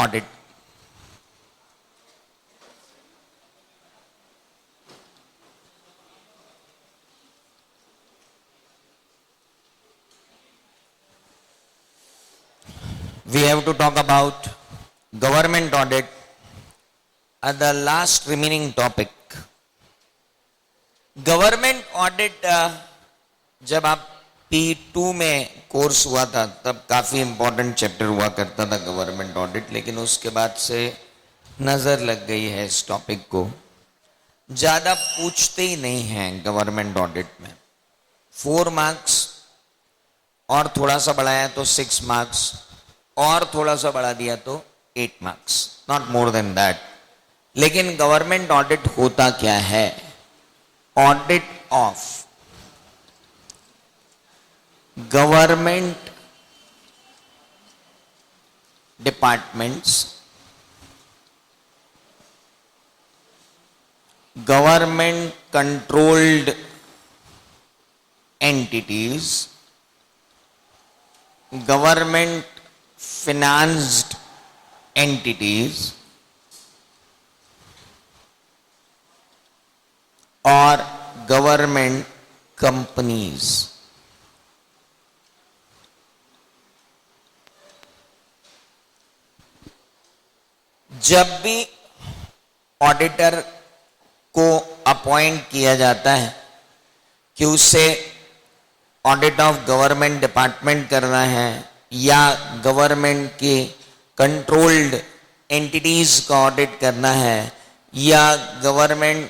Audit. We have to talk about government audit at the last remaining topic. Government audit जब आप P2 में course हुआ था तब काफी इंपॉर्टेंट चैप्टर हुआ करता था गवर्नमेंट ऑडिट, लेकिन उसके बाद से नजर लग गई है इस टॉपिक को, ज्यादा पूछते ही नहीं हैं गवर्नमेंट ऑडिट में। 4 मार्क्स और थोड़ा सा बढ़ाया तो 6 मार्क्स और थोड़ा सा बढ़ा दिया तो 8 marks, not more than that. लेकिन गवर्नमेंट ऑडिट होता क्या है? Audit of government departments, government controlled entities, government financed entities और गवर्नमेंट कंपनीज। जब भी ऑडिटर को अपॉइंट किया जाता है कि उसे ऑडिट ऑफ गवर्नमेंट डिपार्टमेंट करना है या गवर्नमेंट के कंट्रोल्ड एंटिटीज का ऑडिट करना है या गवर्नमेंट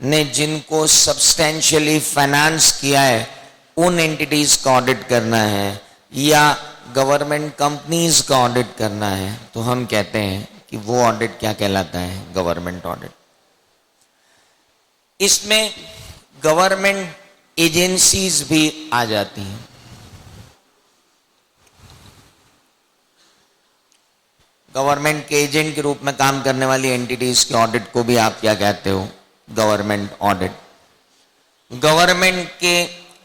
ने जिनको सब्सटेंशियली फाइनेंस किया है उन एंटिटीज का ऑडिट करना है या गवर्नमेंट कंपनीज का ऑडिट करना है, तो हम कहते हैं कि वो ऑडिट क्या कहलाता है? Government audit. इसमें गवर्नमेंट एजेंसीज भी आ जाती हैं। गवर्नमेंट के एजेंट के रूप में काम करने वाली एंटिटीज के ऑडिट को भी आप क्या कहते हो? Government audit. गवर्नमेंट के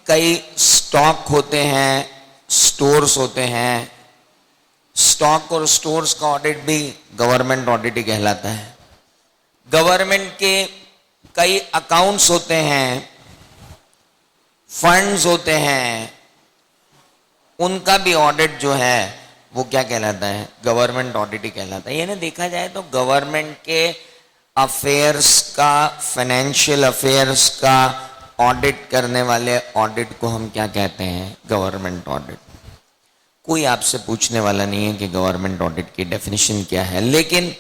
कई स्टॉक होते हैं, स्टोर्स होते हैं, स्टॉक और स्टोर्स का ऑडिट भी गवर्नमेंट ऑडिट ही कहलाता है। गवर्नमेंट के कई अकाउंट्स होते हैं, फंड्स होते हैं, उनका भी ऑडिट जो है वो क्या कहलाता है? गवर्नमेंट ऑडिट ही कहलाता है। यानी देखा जाए तो गवर्नमेंट के अफेयर्स का, फाइनेंशियल अफेयर्स का ऑडिट करने वाले ऑडिट को हम क्या कहते हैं? Government audit. कोई आपसे पूछने वाला नहीं है कि गवर्नमेंट ऑडिट की डेफिनेशन क्या है, लेकिन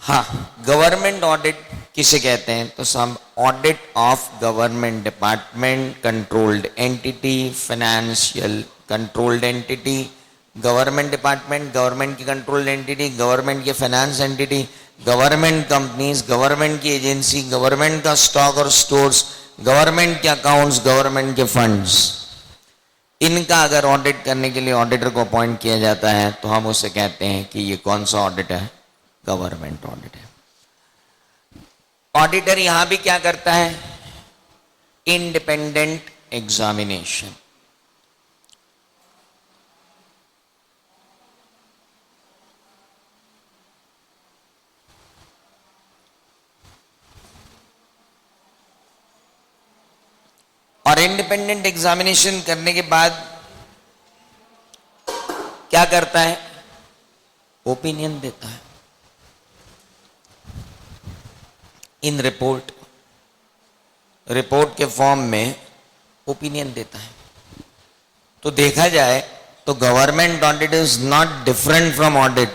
हाँ, गवर्नमेंट ऑडिट किसे कहते हैं? तो सब audit of government department, controlled entity, financial controlled entity, government department, government की कंट्रोल्ड एंटिटी, गवर्नमेंट के finance entity, government companies, government की एजेंसी, गवर्नमेंट का स्टॉक और स्टोर्स, गवर्नमेंट के अकाउंट्स, गवर्नमेंट के फंड्स, इनका अगर ऑडिट करने के लिए ऑडिटर को अपॉइंट किया जाता है तो हम उसे कहते हैं कि ये कौन सा ऑडिट है? गवर्नमेंट ऑडिट है। ऑडिटर यहां भी क्या करता है? Independent examination. और इंडिपेंडेंट एग्जामिनेशन करने के बाद क्या करता है? ओपिनियन देता है इन रिपोर्ट के फॉर्म में ओपिनियन देता है। तो देखा जाए तो government audit is not different from audit,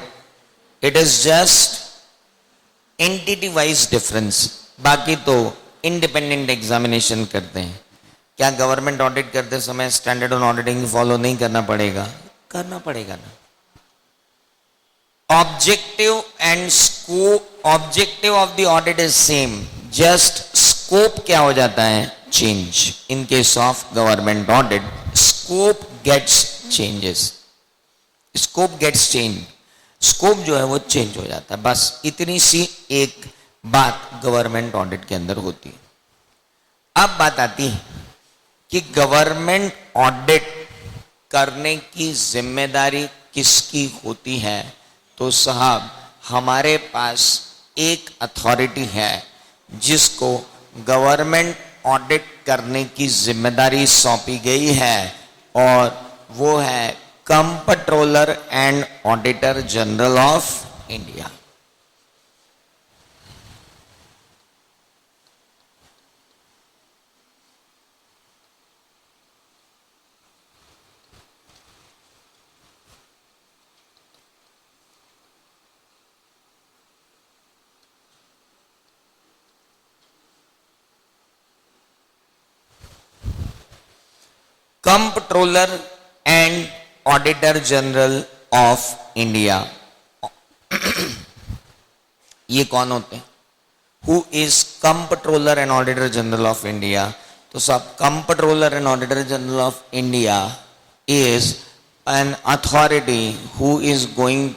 it is just entity wise difference. बाकी तो इंडिपेंडेंट एग्जामिनेशन करते हैं। क्या गवर्नमेंट ऑडिट करते समय स्टैंडर्ड ऑन ऑडिटिंग फॉलो नहीं करना पड़ेगा? करना पड़ेगा ना। Objective and scope, objective of the audit is same, just scope क्या हो जाता है? Change. In case of government audit scope gets changes, scope gets change, scope जो है वो चेंज हो जाता है। बस इतनी सी एक बात गवर्नमेंट ऑडिट के अंदर होती है। अब बात आती है कि गवर्नमेंट ऑडिट करने की जिम्मेदारी किसकी होती है? तो साहब हमारे पास एक अथॉरिटी है जिसको गवर्नमेंट ऑडिट करने की जिम्मेदारी सौंपी गई है, और वो है comptroller and auditor general of India. Comptroller and auditor general of India, ये कौन होते हैं? Who is comptroller and auditor general of India? तो सब comptroller and auditor general of India is an authority who is going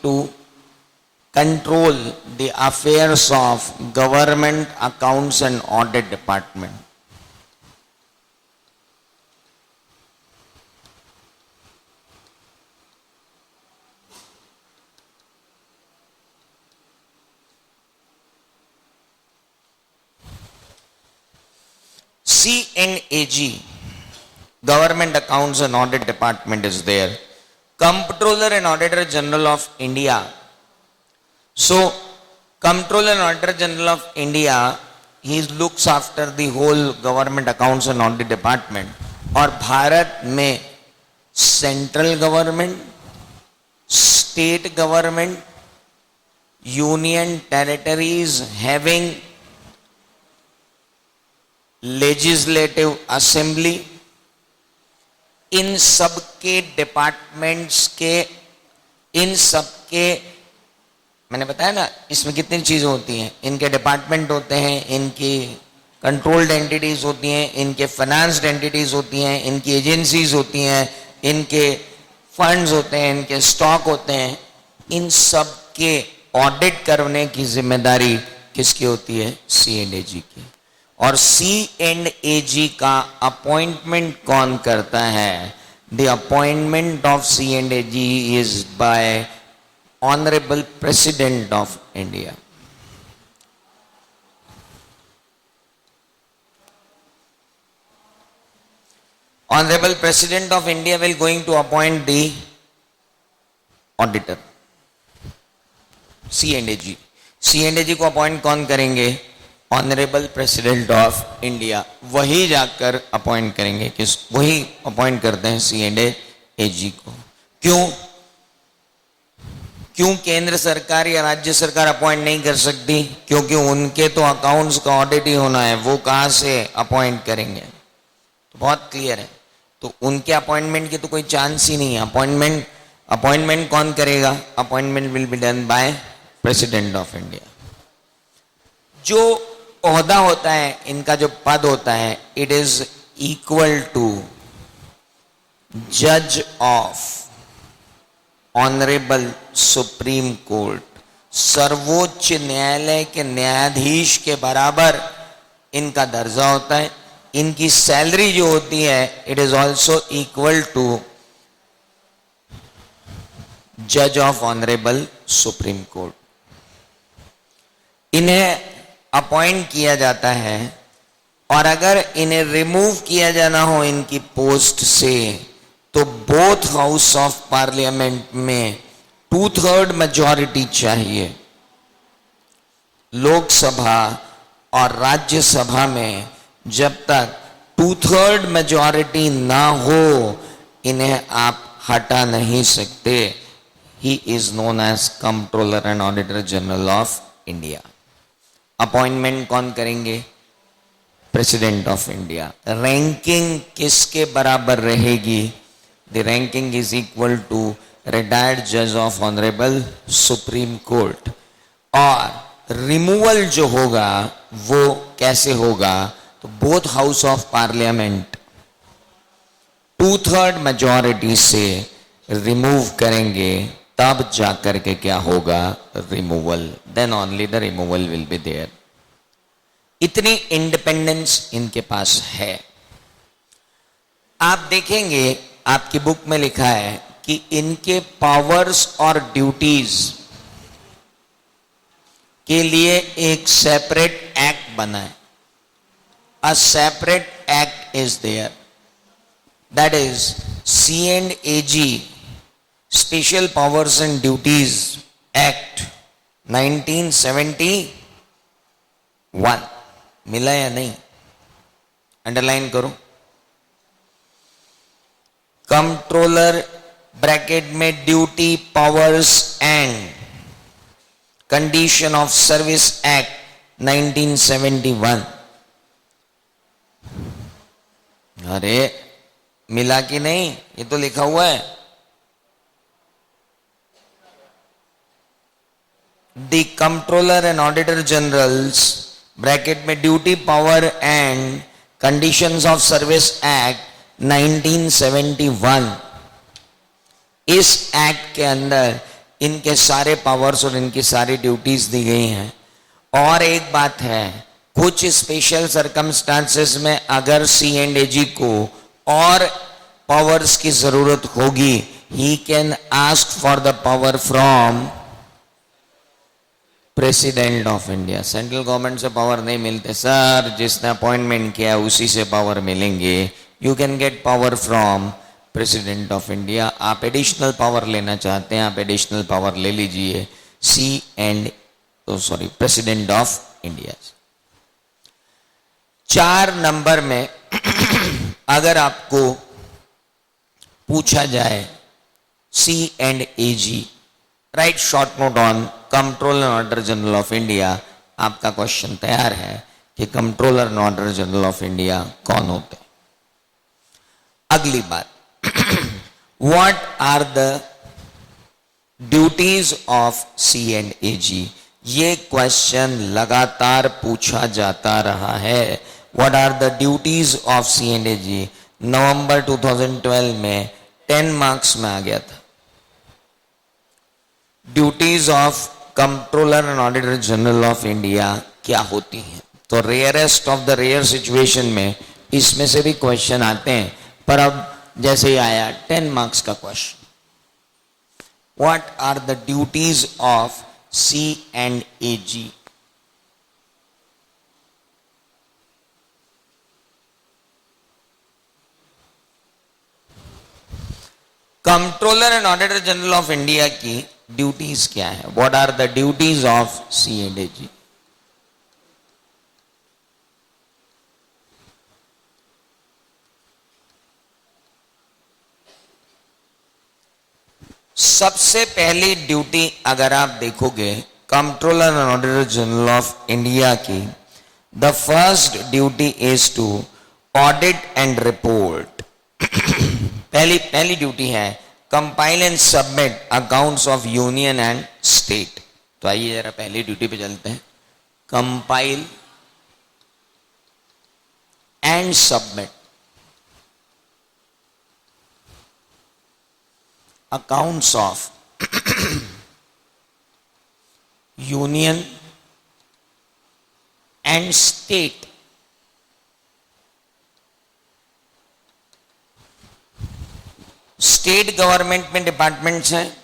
to control the affairs of government accounts and audit department. C&AG, Government Accounts and Audit Department is there. Comptroller and Auditor General of India. So, Comptroller and Auditor General of India, he looks after the whole government accounts and audit department. और भारत में central government, state government, union territories having legislative assembly, इन सब के departments के, इन सब के, मैंने बताया ना इसमें कितनी चीजें होती हैं, इनके डिपार्टमेंट होते हैं, इनकी कंट्रोल्ड एंटिटीज होती हैं, इनके फाइनेंस्ड एंटिटीज होती हैं, इनकी एजेंसीज होती हैं, इनके फंड्स होते हैं, इनके स्टॉक होते हैं, इन सब के ऑडिट करने की जिम्मेदारी किसकी होती है? C&AG की। और C&AG का अपॉइंटमेंट कौन करता है? The appointment of C&AG is by Honorable President of India. Honorable President of India will going to appoint the auditor. C&AG. C&AG को अपॉइंट कौन करेंगे? Honorable President of India. वही जाकर अपॉइंट करेंगे, किस? वही अपॉइंट करते हैं C&AG को। क्यों केंद्र सरकार या राज्य सरकार अपॉइंट नहीं कर सकती? क्योंकि उनके तो अकाउंट्स का ऑडिट ही होना है, वो कहां से अपॉइंट करेंगे? तो बहुत क्लियर है, तो उनके अपॉइंटमेंट की तो कोई चांस ही नहीं है। अपॉइंटमेंट कौन करेगा? Appointment will be done by president of India. जो ओहदा होता है, इनका जो पद होता है, इट इज इक्वल टू जज ऑफ ऑनरेबल सुप्रीम कोर्ट, सर्वोच्च न्यायालय के न्यायाधीश के बराबर इनका दर्जा होता है। इनकी सैलरी जो होती है, it is also equal to जज ऑफ ऑनरेबल सुप्रीम कोर्ट। इन्हें अपॉइंट किया जाता है, और अगर इन्हें रिमूव किया जाना हो इनकी पोस्ट से, तो बोथ हाउस ऑफ पार्लियामेंट में 2/3 मेजॉरिटी चाहिए। लोकसभा और राज्यसभा में जब तक 2/3 मेजॉरिटी ना हो, इन्हें आप हटा नहीं सकते। He is known as comptroller and auditor general of India. Appointment कौन करेंगे? President of India. रैंकिंग किसके बराबर रहेगी? The ranking is equal to retired judge of honorable supreme court. और रिमूवल जो होगा वो कैसे होगा? तो both house of parliament 2/3 majority से रिमूव करेंगे, तब जाकर के क्या होगा? Removal. Then only the removal will be there. इतनी इंडिपेंडेंस इनके पास है। आप देखेंगे आपकी बुक में लिखा है कि इनके पावर्स और ड्यूटीज के लिए एक सेपरेट एक्ट बना है. A separate act is there, that is C&AG special powers and duties act 1971. मिला या नहीं? अंडरलाइन करो. कंट्रोलर ब्रैकेट में duty powers and condition of service act 1971. अरे मिला कि नहीं? ये तो लिखा हुआ है. The controller and auditor general's bracket में duty power and conditions of service act 1971. इस एक्ट के अंदर इनके सारे पावर्स और इनकी सारी ड्यूटीज दी गई हैं. और एक बात है, कुछ स्पेशल सर्कमस्टांसेस में अगर C&AG को और पावर्स की जरूरत होगी, he can ask for the power from president of India. Central government से पावर नहीं मिलते सर, जिसने अपॉइंटमेंट किया उसी से पावर मिलेंगे. You can get power from president of India. आप एडिशनल पावर लेना चाहते हैं, आप एडिशनल पावर ले लीजिए प्रेसिडेंट ऑफ इंडिया. 4 नंबर में अगर आपको पूछा जाए C&AG, write short note on controller and auditor general of India. आपका क्वेश्चन तैयार है कि controller and auditor general of India कौन होते हैं. अगली बात, what are the duties of C&AG. ये क्वेश्चन लगातार पूछा जाता रहा है. What are the duties of C&AG नवंबर 2012 में 10 मार्क्स में आ गया था. Duties of controller and auditor general of India क्या होती हैं? तो rarest of the rare situation में इसमें से भी क्वेश्चन आते हैं, पर अब जैसे ही आया 10 मार्क्स का question. What are the duties of C&AG. Controller and auditor general of India की ड्यूटीज क्या है? What are the duties of C&AG. सबसे पहली ड्यूटी अगर आप देखोगे controller and auditor general of India की, the first duty is to audit and report. पहली ड्यूटी है compile and submit accounts of union and state. तो आइए जरा पहली ड्यूटी पे चलते हैं. Compile and submit accounts of union and state. State government में डिपार्टमेंट्स हैं,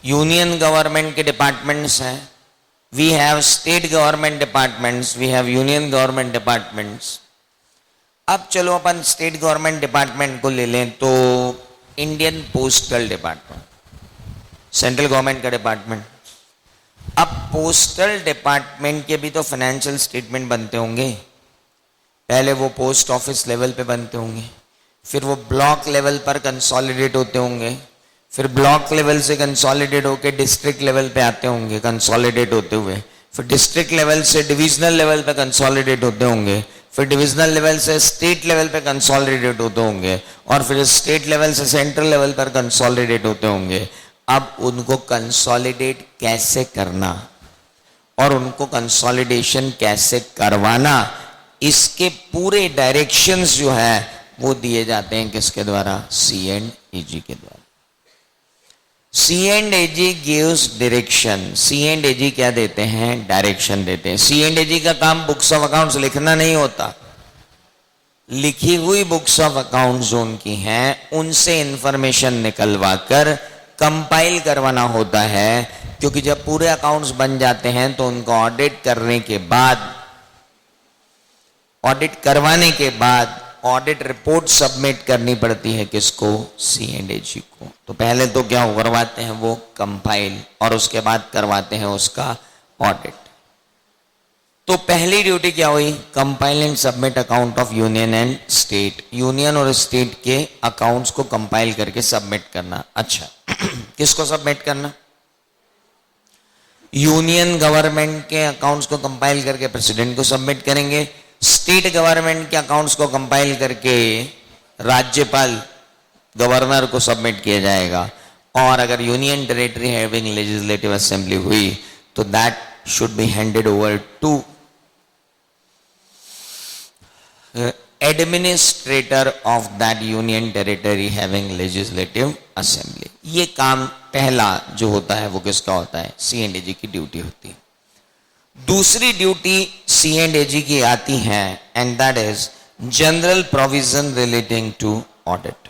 यूनियन गवर्नमेंट के डिपार्टमेंट्स हैं. We have state government departments, we have union government departments. अब चलो अपन स्टेट गवर्नमेंट डिपार्टमेंट को ले लें तो Indian postal department, central government का डिपार्टमेंट. अब पोस्टल डिपार्टमेंट के भी तो फाइनेंशियल स्टेटमेंट बनते होंगे. पहले वो पोस्ट ऑफिस लेवल पे बनते होंगे, फिर वो ब्लॉक लेवल पर कंसोलिडेट होते होंगे, फिर ब्लॉक लेवल से कंसोलिडेट होके डिस्ट्रिक्ट लेवल पे आते होंगे कंसोलिडेट होते हुए, फिर डिस्ट्रिक्ट लेवल से डिविजनल लेवल पे कंसोलिडेट होते होंगे, फिर डिविजनल लेवल से स्टेट लेवल पे कंसोलिडेट होते होंगे, और फिर स्टेट लेवल से सेंट्रल लेवल पर कंसोलिडेट होते होंगे. अब उनको कंसोलिडेट कैसे करना और उनको कंसोलिडेशन कैसे करवाना, इसके पूरे डायरेक्शंस जो है वो दिए जाते हैं किसके द्वारा? C&AG के द्वारा. C&AG gives direction. C&AG क्या देते हैं? डायरेक्शन देते हैं. C&AG का काम बुक्स ऑफ अकाउंट्स लिखना नहीं होता, लिखी हुई बुक्स ऑफ अकाउंट जो उनकी हैं उनसे इंफॉर्मेशन निकलवा कर कंपाइल करवाना होता है, क्योंकि जब पूरे अकाउंट्स बन जाते हैं तो उनको ऑडिट करने के बाद, ऑडिट करवाने के बाद ऑडिट रिपोर्ट सबमिट करनी पड़ती है किसको? C&AG को। तो पहले तो क्या करवाते हैं वो? कंपाइल, और उसके बाद करवाते हैं उसका ऑडिट। तो पहली ड्यूटी क्या हुई? Compile and submit account of union and state. Union और स्टेट के अकाउंट्स को कंपाइल करके सबमिट करना। अच्छा किसको सबमिट करना? यूनियन गवर्नमेंट के अकाउंट्स को कंपाइल करके प्रेसिडेंट को सबमिट करेंगे, स्टेट गवर्नमेंट के अकाउंट्स को कंपाइल करके राज्यपाल गवर्नर को सबमिट किया जाएगा, और अगर union territory having legislative assembly हुई तो that should be handed over to administrator of that union territory having legislative assembly. ये काम पहला जो होता है वो किसका होता है? C&AG की ड्यूटी होती है। दूसरी ड्यूटी C&AG की आती है, and that is general provision relating to audit.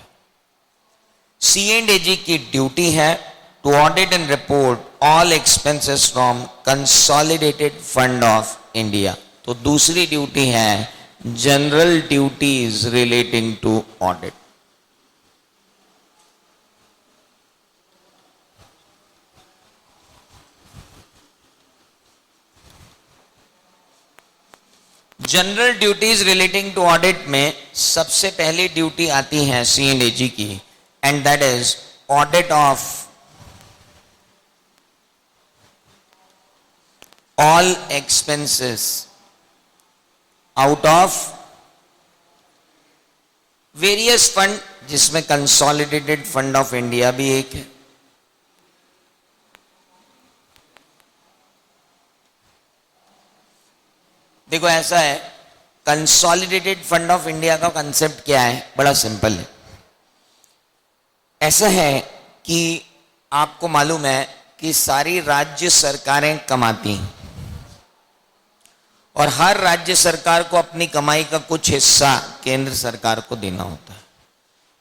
C&AG की ड्यूटी है to audit and report all expenses from consolidated fund of India. तो दूसरी ड्यूटी है general duties relating to audit. General duties relating to audit में सबसे पहली duty आती है C&AG की, and that is audit of all expenses out of various fund, जिसमें कंसोलिडेटेड फंड ऑफ इंडिया भी एक है। देखो ऐसा है, कंसोलिडेटेड फंड ऑफ इंडिया का कंसेप्ट क्या है? बड़ा सिंपल है। ऐसा है कि आपको मालूम है कि सारी राज्य सरकारें कमाती हैं, और हर राज्य सरकार को अपनी कमाई का कुछ हिस्सा केंद्र सरकार को देना होता है,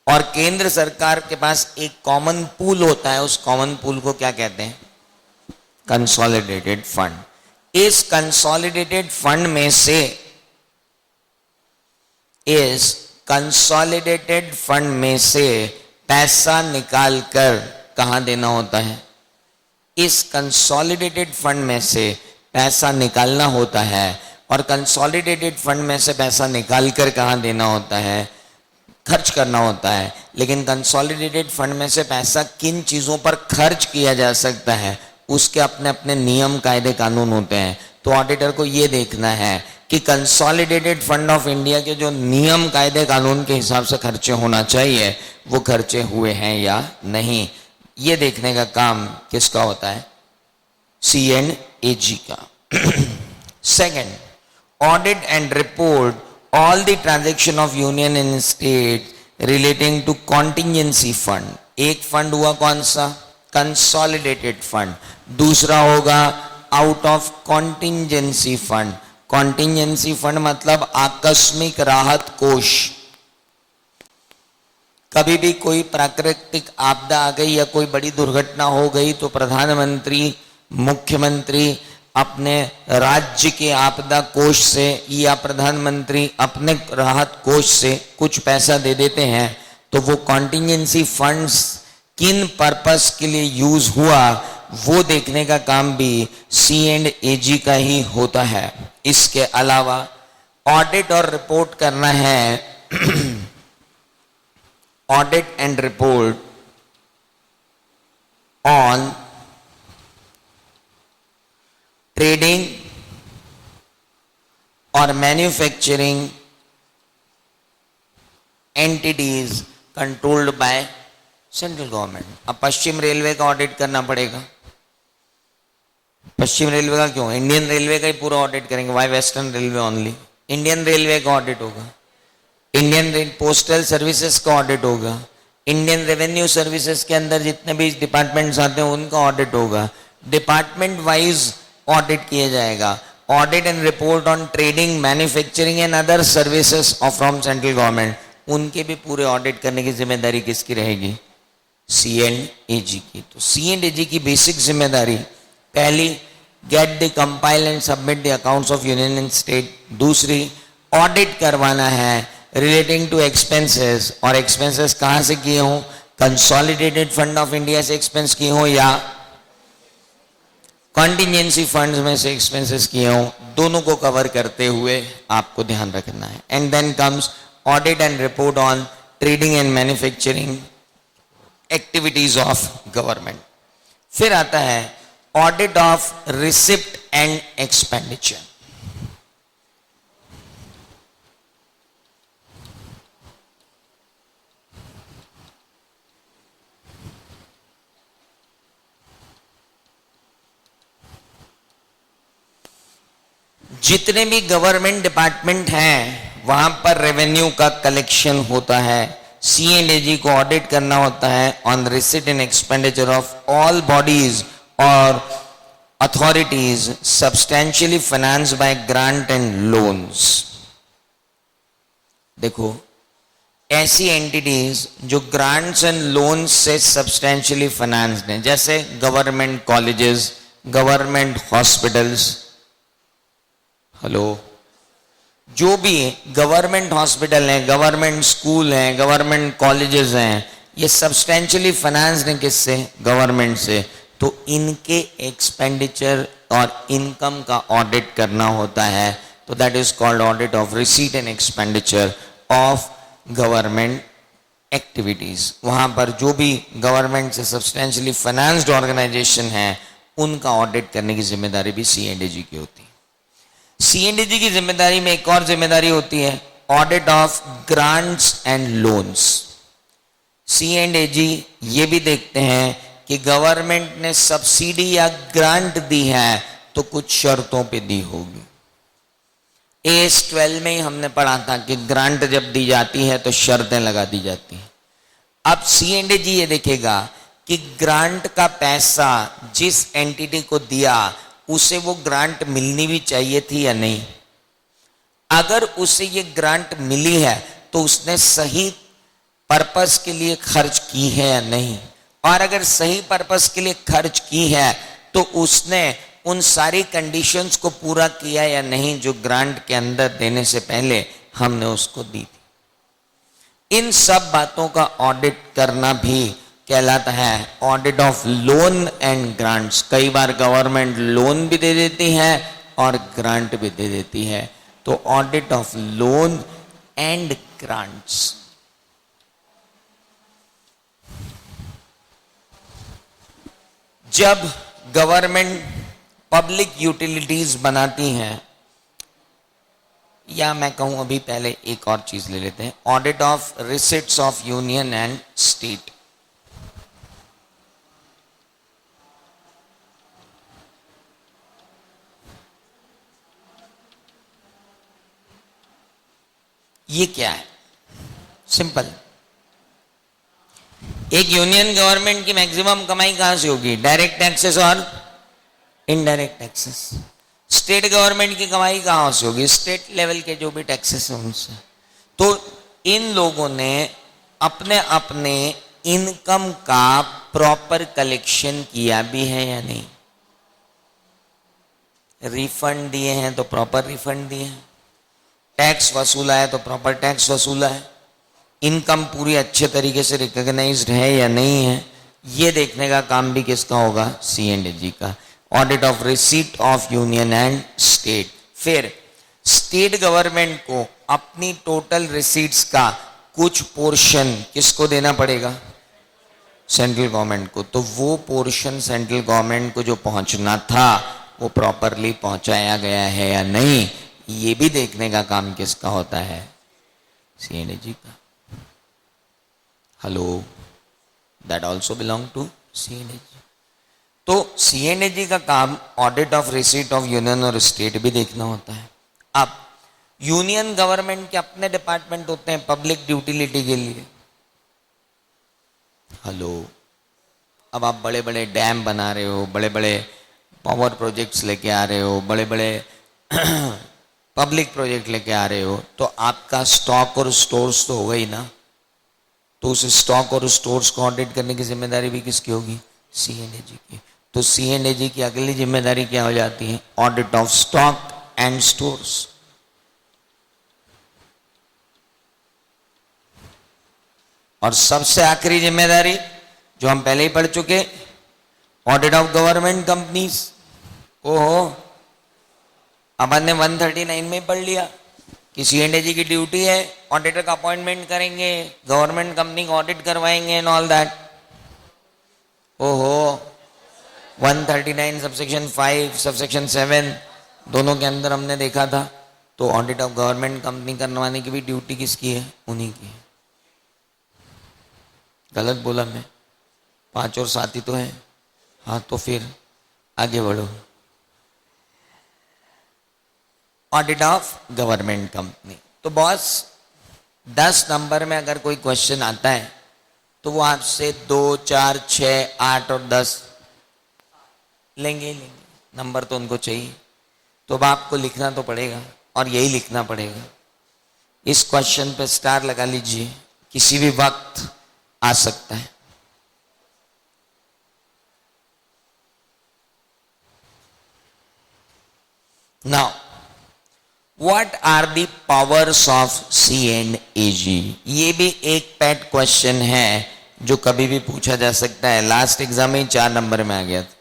और केंद्र सरकार के पास एक कॉमन पूल होता है। उस कॉमन पूल को क्या कहते हैं? Consolidated fund. इस कंसोलिडेटेड फंड में से, इस कंसोलिडेटेड फंड में से पैसा निकालकर कहां देना होता है? इस कंसोलिडेटेड फंड में से पैसा निकालना होता है, और कंसोलिडेटेड फंड में से पैसा निकालकर कहां देना होता है? खर्च करना होता है। लेकिन कंसोलिडेटेड फंड में से पैसा किन चीजों पर खर्च किया जा सकता है उसके अपने अपने नियम, कायदे, कानून होते हैं। तो ऑडिटर को यह देखना है कि कंसोलिडेटेड फंड ऑफ इंडिया के जो नियम, कायदे, कानून के हिसाब से खर्चे होना चाहिए वो खर्चे हुए हैं या नहीं। ये देखने का काम किसका होता है? C&AG का। Second, audit and report all the transaction of union and state relating to contingency fund. एक फंड हुआ कौन सा? Consolidated fund. दूसरा होगा out of contingency fund. Contingency fund मतलब आकस्मिक राहत कोष। कभी भी कोई प्राकृतिक आपदा आ गई या कोई बड़ी दुर्घटना हो गई तो प्रधानमंत्री, मुख्यमंत्री अपने राज्य के आपदा कोष से या प्रधानमंत्री अपने राहत कोष से कुछ पैसा दे देते हैं। तो वो कॉन्टिजेंसी फंड्स किन पर्पस के लिए यूज हुआ वो देखने का काम भी C&AG का ही होता है। इसके अलावा ऑडिट और रिपोर्ट करना है audit and report on trading और manufacturing entities controlled by central government. अब पश्चिम रेलवे का ऑडिट करना पड़ेगा। पश्चिम रेलवे का क्यों? इंडियन रेलवे का ही पूरा ऑडिट करेंगे। Why western railway only? Indian railway का ऑडिट होगा, इंडियन पोस्टल सर्विसेज का ऑडिट होगा, इंडियन रेवेन्यू सर्विसेज के अंदर जितने भी डिपार्टमेंट्स आते हैं उनका ऑडिट होगा। डिपार्टमेंट वाइज ऑडिट किया जाएगा। Audit and report on trading, manufacturing and other services of from central government, उनके भी पूरे ऑडिट करने की जिम्मेदारी किसकी रहेगी? सी एंड ए जी की। तो सी एंड ए जी की बेसिक जिम्मेदारी, पहली get the compile and submit the accounts of union and state, दूसरी ऑडिट करवाना है रिलेटिंग टू एक्सपेंसेस, और एक्सपेंसेस कहां से किए हों? कंसोलिडेटेड फंड ऑफ इंडिया से एक्सपेंस किए हों या कॉन्टिजेंसी फंड्स में से एक्सपेंसेस किए हों, दोनों को कवर करते हुए आपको ध्यान रखना है। And then comes audit and report on trading and manufacturing activities of government. फिर आता है audit of receipt and expenditure. जितने भी गवर्नमेंट डिपार्टमेंट हैं वहां पर रेवेन्यू का कलेक्शन होता है। सी एंड ए जी को ऑडिट करना होता है on receipt and expenditure of all bodies और authorities substantially financed by grant and loans. देखो, ऐसी एंटिटीज जो ग्रांट्स एंड लोन्स से सब्सटेंशियली फाइनेंस्ड हैं, जैसे government colleges, government hospitals, hello, जो भी गवर्नमेंट हॉस्पिटल हैं, गवर्नमेंट स्कूल हैं, गवर्नमेंट कॉलेजेस हैं, ये सब्सटेंशियली फाइनेंस्ड हैं किससे? गवर्नमेंट से। तो इनके एक्सपेंडिचर और इनकम का ऑडिट करना होता है, तो that is called audit of receipt and expenditure of government activities. वहां पर जो भी गवर्नमेंट से सब्सटेंशियली फाइनेंस्ड ऑर्गेनाइजेशन है उनका ऑडिट करने की जिम्मेदारी भी सी एंड ए जी की होती है। सी एंड ए जी की जिम्मेदारी में एक और जिम्मेदारी होती है audit of grants and loans. C and A G ये भी देखते हैं कि गवर्नमेंट ने सब्सिडी या ग्रांट दी है तो कुछ शर्तों पे दी होगी। एस 12 में ही हमने पढ़ा था कि ग्रांट जब दी जाती है तो शर्तें लगा दी जाती हैं। अब सी एंड ए जी ये देखेगा कि ग्रांट का पैसा जिस एंटिटी को दिया उसे वो ग्रांट मिलनी भी चाहिए थी या नहीं। अगर उसे ये ग्रांट मिली है तो उसने सही पर्पस के लिए खर्च की है या नहीं, और अगर सही पर्पस के लिए खर्च की है तो उसने उन सारी कंडीशंस को पूरा किया या नहीं जो ग्रांट के अंदर देने से पहले हमने उसको दी थी। इन सब बातों का ऑडिट करना भी कहलाता है audit of loan and grants. कई बार गवर्नमेंट लोन भी दे देती है और ग्रांट भी दे देती है, तो audit of loan and grants. जब गवर्नमेंट पब्लिक यूटिलिटीज बनाती हैं, या मैं कहूं अभी पहले एक और चीज ले लेते हैं, audit of receipts of union and state. ये क्या है? सिंपल, एक यूनियन गवर्नमेंट की मैक्सिमम कमाई कहां से होगी? डायरेक्ट टैक्सेस और इनडायरेक्ट टैक्सेस। स्टेट गवर्नमेंट की कमाई कहां से होगी? स्टेट लेवल के जो भी टैक्सेस हैं उनसे। तो इन लोगों ने अपने अपने इनकम का प्रॉपर कलेक्शन किया भी है या नहीं? रिफंड दिए हैं तो प्रॉपर रिफंड दिए हैं, टैक्स वसूला है तो प्रॉपर टैक्स वसूला है, इनकम पूरी अच्छे तरीके से रिकॉग्नाइज्ड है या नहीं है, ये देखने का काम भी किसका होगा? सी एंड ए जी का। Audit of receipt of union and state. फिर स्टेट गवर्नमेंट को अपनी टोटल रिसीट्स का कुछ पोर्शन किसको देना पड़ेगा? सेंट्रल गवर्नमेंट को। तो वो पोर्शन सेंट्रल गवर्नमेंट को जो पहुंचना था वो प्रॉपरली पहुंचाया गया है या नहीं, ये भी देखने का काम किसका होता है? सी एंड ए जी का। Hello, that also belong to C and A G. तो सी एंड ए जी का काम audit of receipt of union और स्टेट भी देखना होता है। अब यूनियन गवर्नमेंट के अपने डिपार्टमेंट होते हैं पब्लिक यूटिलिटी के लिए। हेलो, अब आप बड़े बड़े डैम बना रहे हो, बड़े बड़े पावर प्रोजेक्ट्स लेके आ रहे हो, बड़े बड़े पब्लिक प्रोजेक्ट लेके आ रहे हो तो आपका स्टॉक और स्टोर्स तो होगा ही ना, तो उस स्टॉक और स्टोर्स को ऑडिट करने की जिम्मेदारी भी किसकी होगी? सीएनएजी की। तो सीएनएजी की अगली जिम्मेदारी क्या हो जाती है? Audit of stock and stores. और सबसे आखिरी जिम्मेदारी जो हम पहले ही पढ़ चुके, ऑडिट ऑफ गवर्नमेंट कंपनीज। ओहो, अपन ने 139 में पढ़ लिया कि सीएनएजी की ड्यूटी है ऑडिटर का अपॉइंटमेंट करेंगे, गवर्नमेंट कंपनी को ऑडिट करवाएंगे एंड ऑल दैट। ओहो, 139 सबसेक्शन 5 सबसेक्शन 7 दोनों के अंदर हमने देखा था। तो ऑडिट ऑफ गवर्नमेंट कंपनी करवाने की भी ड्यूटी किसकी है? उन्हीं की है। गलत बोला मैं? 5 और 7 ही तो है। हाँ, तो फिर आगे बढ़ो। Audit of government company. तो बॉस 10 नंबर में अगर कोई क्वेश्चन आता है तो वो आपसे 2, 4, 6, 8 और 10 लेंगे। नंबर तो उनको चाहिए। तो अब आपको लिखना तो पड़ेगा और यही लिखना पड़ेगा। इस क्वेश्चन पे स्टार लगा लीजिए, किसी भी वक्त आ सकता है। Now what are the powers of C and A G? ये भी एक पेट क्वेश्चन है जो कभी भी पूछा जा सकता है। लास्ट एग्जाम में 4 नंबर में आ गया था,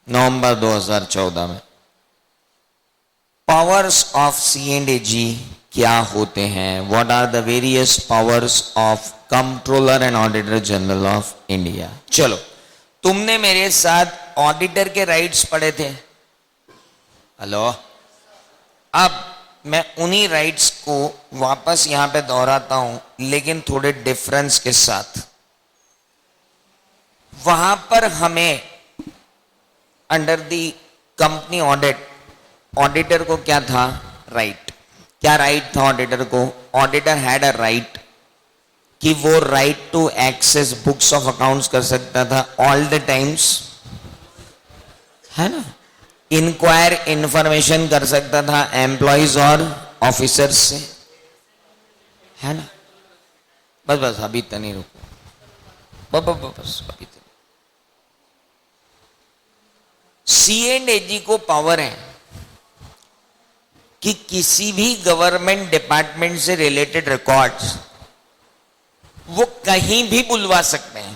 नवंबर 2014 में। पावर्स ऑफ सीएनएजी क्या होते हैं? What are the various powers of controller and auditor general of India? चलो, तुमने मेरे साथ ऑडिटर के राइट्स पढ़े थे। हेलो, अब मैं उन्हीं राइट्स को वापस यहां पे दोहराता हूं, लेकिन थोड़े डिफरेंस के साथ। वहां पर हमें under the company audit, auditor को क्या था? राइट। क्या राइट था ऑडिटर को? ऑडिटर हैड अ राइट कि वो right to access books of accounts कर सकता था ऑल द टाइम्स, है ना। इंक्वायर इंफॉर्मेशन कर सकता था एम्प्लॉयज और ऑफिसर्स से, है ना। बस बस अभी तक नहीं रुको, बस अभी तक। सीएनएजी को पावर है कि किसी भी गवर्नमेंट डिपार्टमेंट से रिलेटेड रिकॉर्ड्स वो कहीं भी बुलवा सकते हैं।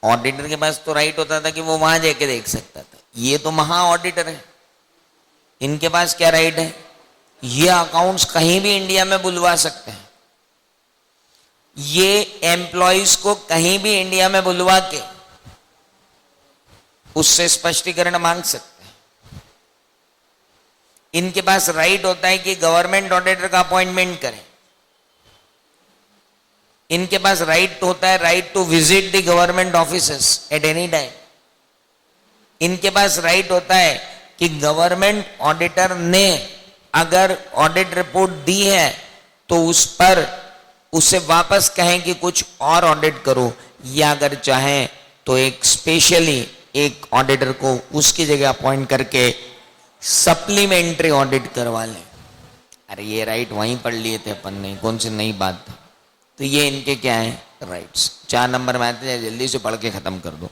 ऑडिटर के पास तो राइट होता था कि वो वहां जाके देख सकता था। ये तो महा ऑडिटर है, इनके पास क्या राइट है? ये अकाउंट्स कहीं भी इंडिया में बुलवा सकते हैं। ये एम्प्लॉयज को कहीं भी इंडिया में बुलवा के उससे स्पष्टीकरण मांग सकते हैं। इनके पास राइट होता है कि गवर्नमेंट ऑडिटर का अपॉइंटमेंट करें। इनके पास राइट होता है, right to visit the government offices at any time. इनके पास राइट होता है कि गवर्नमेंट ऑडिटर ने अगर ऑडिट रिपोर्ट दी है तो उस पर उसे वापस कहें कि कुछ और ऑडिट करो, या अगर चाहें तो एक स्पेशली एक ऑडिटर को उसकी जगह अपॉइंट करके सप्लीमेंट्री ऑडिट करवा लें। अरे ये राइट वहीं पढ़ लिए थे अपन ने, कौन सी नई बात था। तो ये इनके क्या है? राइट्स। 4 नंबर में आते हैं, जल्दी से पढ़ के खत्म कर दो।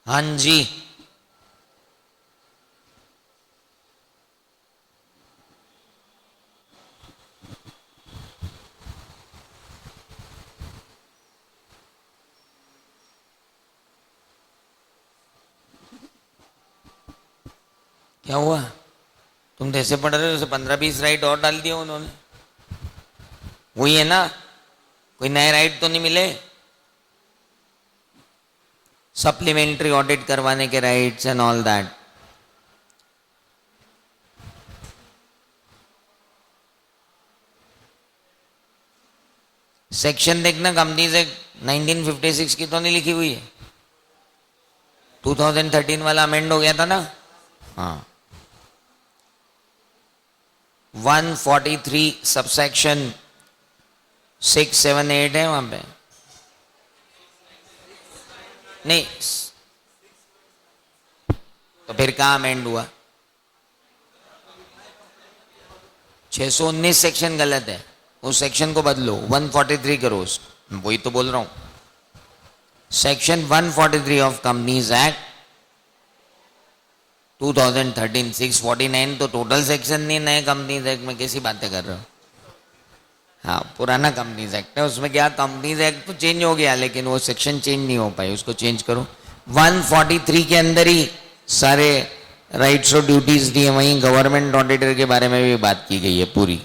हाँ जी, क्या हुआ? तुम तो ऐसे पढ़ रहे हो जैसे 15-20 राइट और डाल दिए उन्होंने। वही है ना, कोई नए राइट तो नहीं मिले? सप्लीमेंट्री ऑडिट करवाने के rights and all that. Section देखना, कंपनीज एक्ट 1956 की तो नहीं लिखी हुई है? 2013 वाला अमेंड हो गया था ना? हाँ। 143 सबसेक्शन 6, 7, 8 है वहां पे। नहीं तो फिर कहाँ अमेंड हुआ? 619 सेक्शन गलत है, उस सेक्शन को बदलो, 143 करो। वही तो बोल रहा हूं। सेक्शन 143 ऑफ कंपनीज एक्ट 2013, 649 तो टोटल सेक्शन नहीं, नए कंपनीज एक्ट में कैसी बातें कर रहे हो? हाँ, पुराना कंपनीज एक्ट है, उसमें क्या, कंपनीज एक्ट तो चेंज हो गया लेकिन वो सेक्शन चेंज नहीं हो पाई, उसको चेंज करो। 143 के अंदर ही सारे राइट्स और ड्यूटीज दिए, वहीं गवर्नमेंट ऑडिटर के बारे में भी बात की गई है पूरी।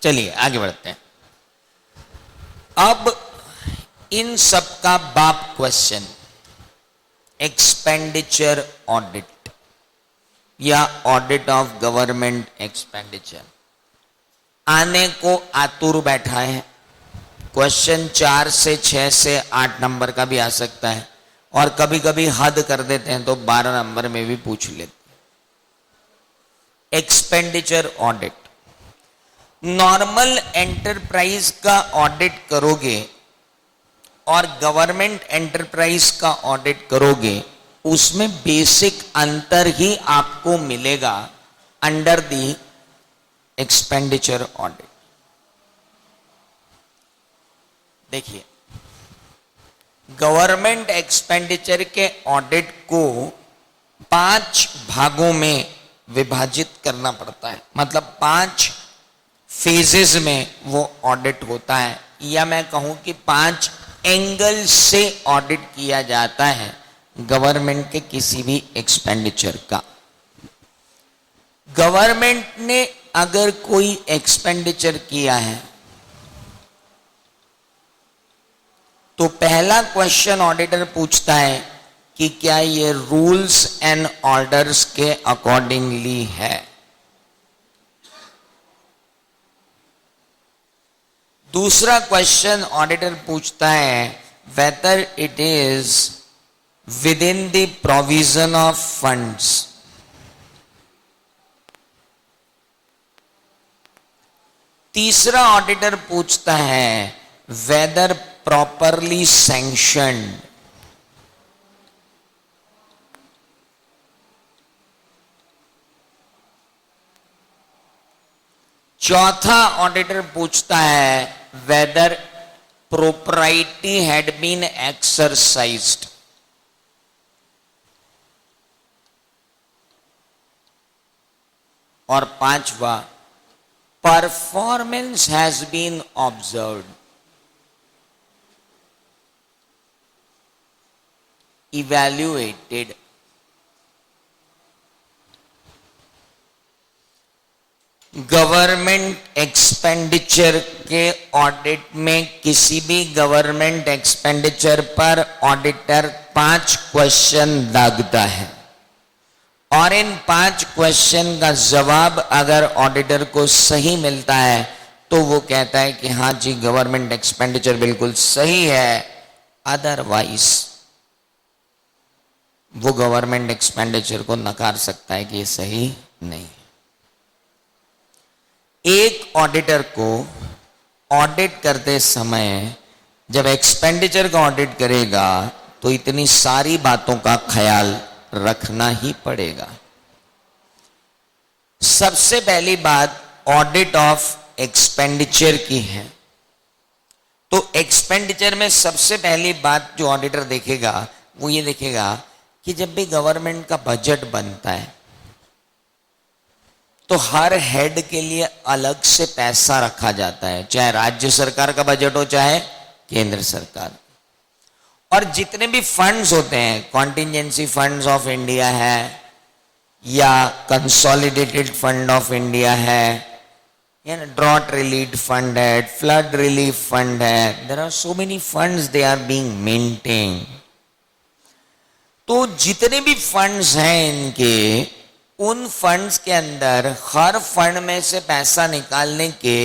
चलिए आगे बढ़ते हैं। अब इन सब का बाप क्वेश्चन, एक्सपेंडिचर ऑडिट या ऑडिट ऑफ गवर्नमेंट एक्सपेंडिचर, आने को आतुर बैठा है। क्वेश्चन 4 से 6 से 8 नंबर का भी आ सकता है, और कभी कभी हद कर देते हैं तो 12 नंबर में भी पूछ लेते हैं। एक्सपेंडिचर ऑडिट, नॉर्मल एंटरप्राइज का ऑडिट करोगे और गवर्नमेंट एंटरप्राइज का ऑडिट करोगे, उसमें बेसिक अंतर ही आपको मिलेगा अंडर दी एक्सपेंडिचर ऑडिट। देखिए, गवर्नमेंट एक्सपेंडिचर के ऑडिट को 5 भागों में विभाजित करना पड़ता है, मतलब 5 फेजेस में वो ऑडिट होता है, या मैं कहूं कि 5 एंगल से ऑडिट किया जाता है गवर्नमेंट के किसी भी एक्सपेंडिचर का। गवर्नमेंट ने अगर कोई एक्सपेंडिचर किया है तो पहला क्वेश्चन ऑडिटर पूछता है कि क्या ये रूल्स एंड ऑर्डर्स के अकॉर्डिंगली है। दूसरा क्वेश्चन ऑडिटर पूछता है whether it is within the provision of funds. तीसरा ऑडिटर पूछता है वेदर प्रॉपरली सैंक्शन्ड। चौथा ऑडिटर पूछता है whether propriety had been exercised. और पांचवा performance has been observed. Evaluated. Government expenditure के ऑडिट में किसी भी गवर्नमेंट एक्सपेंडिचर पर ऑडिटर 5 क्वेश्चन दागता है, और इन 5 क्वेश्चन का जवाब अगर ऑडिटर को सही मिलता है तो वो कहता है कि हाँ जी गवर्नमेंट एक्सपेंडिचर बिल्कुल सही है, अदरवाइज वो गवर्नमेंट एक्सपेंडिचर को नकार सकता है कि ये सही नहीं। एक ऑडिटर को ऑडिट करते समय जब एक्सपेंडिचर का ऑडिट करेगा तो इतनी सारी बातों का ख्याल रखना ही पड़ेगा। सबसे पहली बात ऑडिट ऑफ एक्सपेंडिचर की है। तो एक्सपेंडिचर में सबसे पहली बात जो ऑडिटर देखेगा वो ये देखेगा कि जब भी गवर्नमेंट का बजट बनता है तो हर हेड के लिए अलग से पैसा रखा जाता है, चाहे राज्य सरकार का बजट हो चाहे केंद्र सरकार। और जितने भी फंड्स होते हैं, कॉन्टिजेंसी फंड्स ऑफ इंडिया है, या कंसोलिडेटेड फंड ऑफ इंडिया है, या ड्रॉट रिलीफ फंड है, फ्लड रिलीफ फंड है, there are so many funds they are being maintain. तो जितने भी फंड्स हैं इनके, उन फंड्स के अंदर हर फंड में से पैसा निकालने के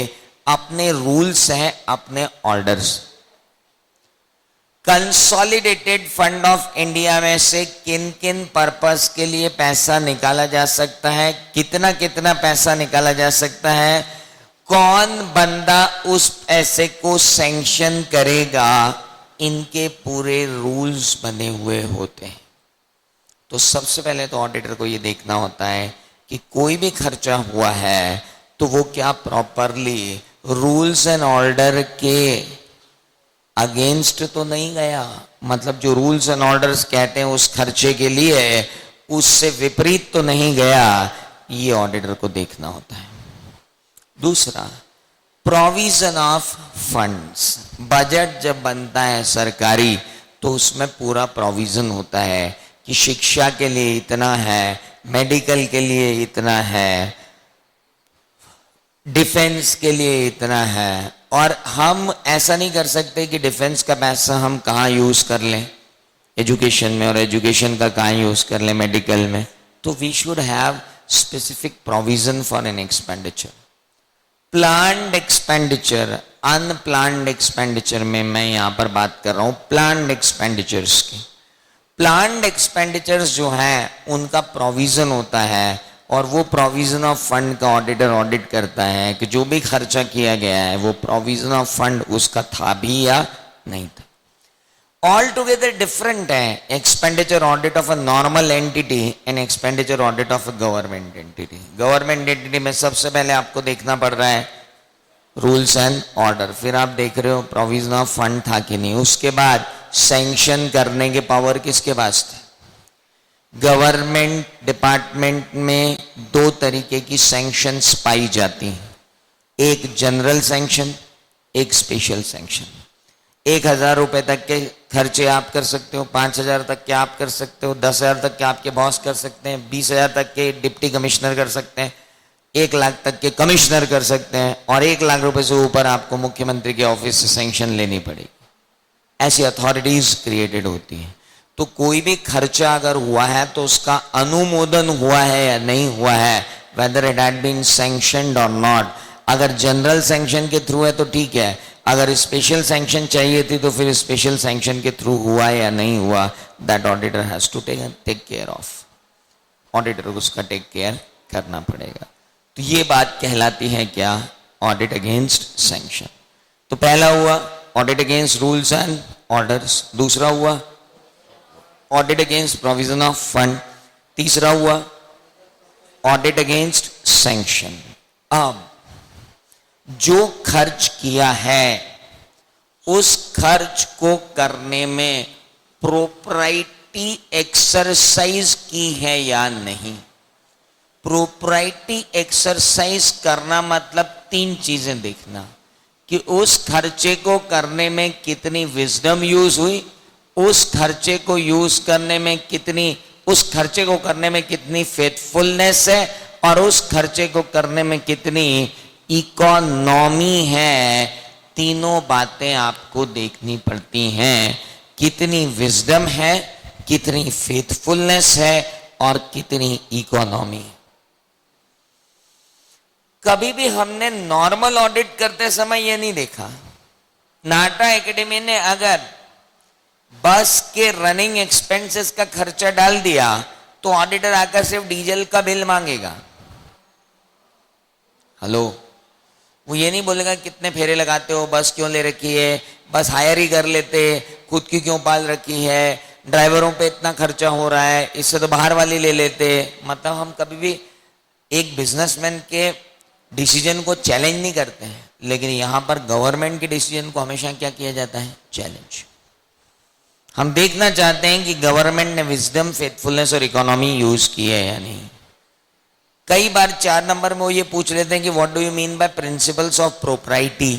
अपने रूल्स हैं, अपने orders. Consolidated fund of India में से किन किन पर्पस के लिए पैसा निकाला जा सकता है, कितना कितना पैसा निकाला जा सकता है, कौन बंदा उस पैसे को सैंक्शन करेगा, इनके पूरे रूल्स बने हुए होते हैं। तो सबसे पहले तो ऑडिटर को ये देखना होता है कि कोई भी खर्चा हुआ है तो वो क्या प्रॉपरली रूल्स एंड ऑर्डर के अगेंस्ट तो नहीं गया, मतलब जो रूल्स एंड ऑर्डर्स कहते हैं उस खर्चे के लिए उससे विपरीत तो नहीं गया, ये ऑडिटर को देखना होता है। दूसरा, प्रोविजन ऑफ फंड्स। बजट जब बनता है सरकारी तो उसमें पूरा प्रोविजन होता है कि शिक्षा के लिए इतना है, मेडिकल के लिए इतना है, डिफेंस के लिए इतना है। और हम ऐसा नहीं कर सकते कि डिफेंस का पैसा हम कहाँ यूज कर लें एजुकेशन में, और एजुकेशन का कहाँ यूज कर लें मेडिकल में। तो we should have specific provision for an expenditure. Planned expenditure, unplanned expenditure में मैं यहां पर बात कर रहा हूं प्लान्ड एक्सपेंडिचर्स की। प्लान्ड एक्सपेंडिचर्स जो हैं उनका प्रोविजन होता है, और वो प्रोविजन ऑफ फंड का ऑडिटर ऑडिट करता है कि जो भी खर्चा किया गया है वो प्रोविजन ऑफ फंड उसका था भी या नहीं था। ऑल टुगेदर डिफरेंट है expenditure audit of a normal entity and expenditure audit of a government entity. Government entity में सबसे पहले आपको देखना पड़ रहा है रूल्स एंड ऑर्डर, फिर आप देख रहे हो प्रोविजन ऑफ फंड था कि नहीं, उसके बाद सैंक्शन करने के पावर किसके पास थे। गवर्नमेंट डिपार्टमेंट में दो तरीके की सैंक्शंस पाई जाती हैं, एक जनरल सैंक्शन, एक स्पेशल सैंक्शन। 1,000 रुपए तक के खर्चे आप कर सकते हो, 5,000 तक के आप कर सकते हो, 10,000 तक के आपके बॉस कर सकते हैं, 20,000 तक के डिप्टी कमिश्नर कर सकते हैं, 1 लाख तक के कमिश्नर कर सकते हैं, और 1 लाख रुपए से ऊपर आपको मुख्यमंत्री के ऑफिस से सैंक्शन लेनी पड़ेगी। ऐसी अथॉरिटीज क्रिएटेड होती हैं। तो कोई भी खर्चा अगर हुआ है तो उसका अनुमोदन हुआ है या नहीं हुआ है, whether it had been sanctioned और नॉट। अगर जनरल सैंक्शन के थ्रू है तो ठीक है, अगर स्पेशल सैंक्शन चाहिए थी तो फिर स्पेशल सैंक्शन के थ्रू हुआ या नहीं हुआ, that auditor has to take care of. Auditor को उसका टेक केयर करना पड़ेगा। तो ये बात कहलाती है क्या, ऑडिट अगेंस्ट सैंक्शन। तो पहला हुआ audit against rules and orders, दूसरा हुआ audit against provision of fund, तीसरा हुआ ऑडिट अगेंस्ट सैंक्शन। अब जो खर्च किया है उस खर्च को करने में प्रोप्राइटी एक्सरसाइज की है या नहीं। प्रोप्राइटी एक्सरसाइज करना मतलब 3 चीजें देखना कि उस खर्चे को करने में कितनी विजडम यूज हुई, उस खर्चे को यूज करने में कितनी, उस खर्चे को करने में कितनी फेथफुलनेस है, और उस खर्चे को करने में कितनी इकोनॉमी है। तीनों बातें आपको देखनी पड़ती हैं, कितनी विजडम है, कितनी फेथफुलनेस है, और कितनी इकोनॉमी। कभी भी हमने नॉर्मल ऑडिट करते समय ये नहीं देखा। नाटा एकेडमी ने अगर बस के रनिंग एक्सपेंसेस का खर्चा डाल दिया तो ऑडिटर आकर सिर्फ डीजल का बिल मांगेगा। हेलो, वो ये नहीं बोलेगा कितने फेरे लगाते हो, बस क्यों ले रखी है, बस हायर ही कर लेते, खुद की क्यों पाल रखी है, ड्राइवरों पे इतना खर्चा हो रहा है, इससे तो बाहर वाली ले लेते। मतलब हम कभी भी एक बिजनेसमैन के डिसीजन को चैलेंज नहीं करते हैं, लेकिन यहां पर गवर्नमेंट के डिसीजन को हमेशा क्या किया जाता है, चैलेंज। हम देखना चाहते हैं कि गवर्नमेंट ने विजडम, फेथफुलनेस और इकोनॉमी यूज की है या नहीं। कई बार 4 नंबर में वो ये पूछ लेते हैं कि what do you mean by principles of propriety.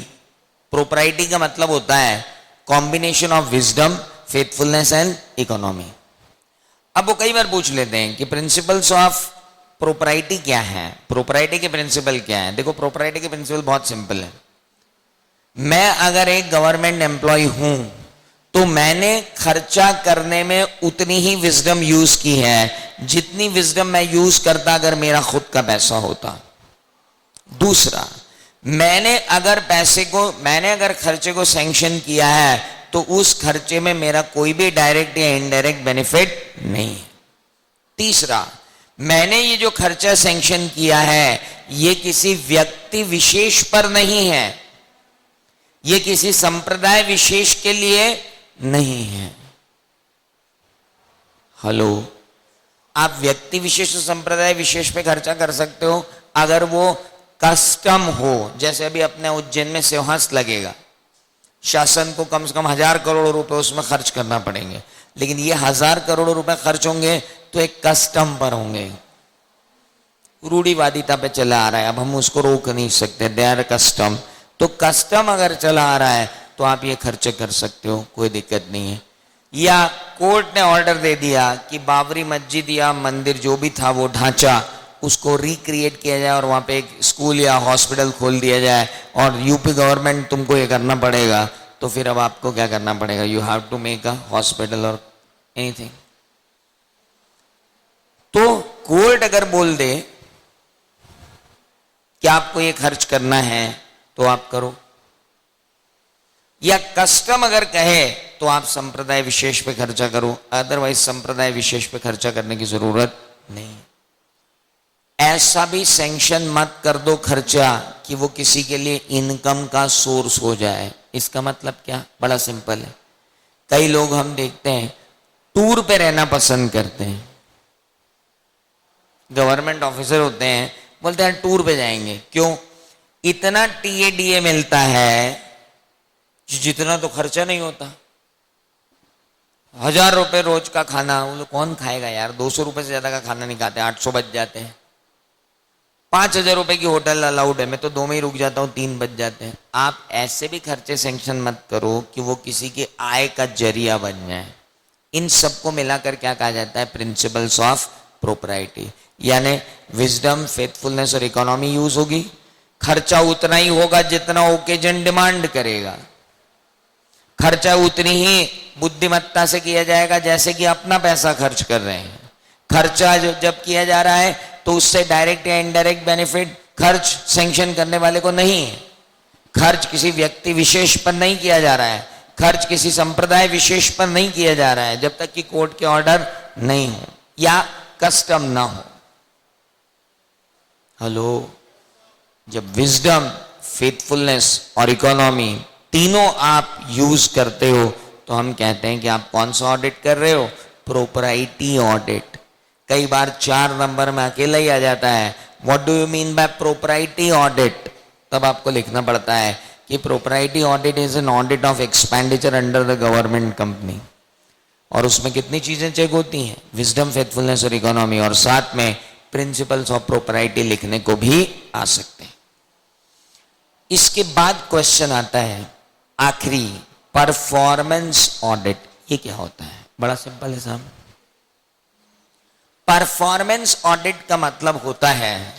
Propriety का मतलब होता है combination of wisdom, faithfulness and economy. अब वो कई बार पूछ लेते हैं कि प्रिंसिपल्स ऑफ प्रोपराइटी क्या है, प्रोपराइटी के प्रिंसिपल क्या है? देखो प्रोपराइटी के प्रिंसिपल बहुत सिंपल है। मैं अगर एक गवर्नमेंट एम्प्लॉय हूं तो मैंने खर्चा करने में उतनी ही विजडम यूज की है जितनी विजडम मैं यूज करता अगर मेरा खुद का पैसा होता। दूसरा, मैंने अगर खर्चे को सैंक्शन किया है तो उस खर्चे में मेरा कोई भी डायरेक्ट या इनडायरेक्ट बेनिफिट नहीं है। तीसरा, मैंने ये जो खर्चा सैंक्शन किया है ये किसी व्यक्ति विशेष पर नहीं है, ये किसी संप्रदाय विशेष के लिए नहीं है। हेलो, आप व्यक्ति विशेष और संप्रदाय विशेष पे खर्चा कर सकते हो अगर वो कस्टम हो। जैसे अभी अपने उज्जैन में सिंहास लगेगा, शासन को कम से कम 1000 करोड़ रुपए उसमें खर्च करना पड़ेंगे, लेकिन ये 1000 करोड़ रुपए खर्च होंगे तो एक कस्टम पर होंगे। रूढ़िवादिता पे चला आ रहा है, अब हम उसको रोक नहीं सकते, दे आर कस्टम। तो कस्टम अगर चला आ रहा है तो आप ये खर्चे कर सकते हो, कोई दिक्कत नहीं है। या कोर्ट ने ऑर्डर दे दिया कि बाबरी मस्जिद या मंदिर जो भी था वो ढांचा उसको रिक्रिएट किया जाए और वहां पे एक स्कूल या हॉस्पिटल खोल दिया जाए और यूपी गवर्नमेंट तुमको ये करना पड़ेगा, तो फिर अब आपको क्या करना पड़ेगा? You have to make a hospital और एनीथिंग। तो कोर्ट अगर बोल दे कि आपको ये खर्च करना है तो आप करो, या कस्टम अगर कहे तो आप संप्रदाय विशेष पे खर्चा करो, अदरवाइज संप्रदाय विशेष पे खर्चा करने की जरूरत नहीं। ऐसा भी सैंक्शन मत कर दो खर्चा कि वो किसी के लिए इनकम का सोर्स हो जाए। इसका मतलब क्या? बड़ा सिंपल है। कई लोग हम देखते हैं टूर पे रहना पसंद करते हैं, गवर्नमेंट ऑफिसर होते हैं, बोलते हैं टूर पे जाएंगे। क्यों? इतना टीएडीए मिलता है जितना तो खर्चा नहीं होता। 1000 रुपए रोज का खाना वो लोग कौन खाएगा यार? 200 रुपए से ज्यादा का खाना नहीं खाते, 800 बच जाते हैं। 5000 रुपए की होटल अलाउड है, मैं तो 2 में ही रुक जाता हूं, 3 बच जाते हैं। आप ऐसे भी खर्चे सैंक्शन मत करो कि वो किसी के आय का जरिया बन जाए। इन सबको मिलाकर क्या कहा जाता है? Principles of propriety. यानी विजडम, फेथफुलनेस और इकोनॉमी यूज होगी। खर्चा उतना ही होगा जितना ओकेजन डिमांड करेगा। खर्चा उतनी ही बुद्धिमत्ता से किया जाएगा जैसे कि अपना पैसा खर्च कर रहे हैं। खर्चा जब किया जा रहा है तो उससे डायरेक्ट या इनडायरेक्ट बेनिफिट खर्च सैंक्शन करने वाले को नहीं है। खर्च किसी व्यक्ति विशेष पर नहीं किया जा रहा है, खर्च किसी संप्रदाय विशेष पर नहीं किया जा रहा है जब तक कि कोर्ट के ऑर्डर नहीं हो या कस्टम ना हो। हेलो, जब विजडम, फेथफुलनेस और इकोनॉमी तीनों आप यूज करते हो तो हम कहते हैं कि आप कौन सा ऑडिट कर रहे हो? Propriety audit. कई बार 4 नंबर में अकेला ही आ जाता है, what do you mean by propriety audit? तब आपको लिखना पड़ता है कि propriety audit is an audit of expenditure under the government company. और उसमें कितनी चीजें चेक होती हैं? विजडम, फेथफुलनेस और इकोनॉमी, और साथ में प्रिंसिपल्स ऑफ प्रोपराइटी लिखने को भी आ सकते हैं। इसके बाद क्वेश्चन आता है आखिरी, परफॉर्मेंस ऑडिट। ये क्या होता है? बड़ा सिंपल है साहब। परफॉर्मेंस ऑडिट का मतलब होता है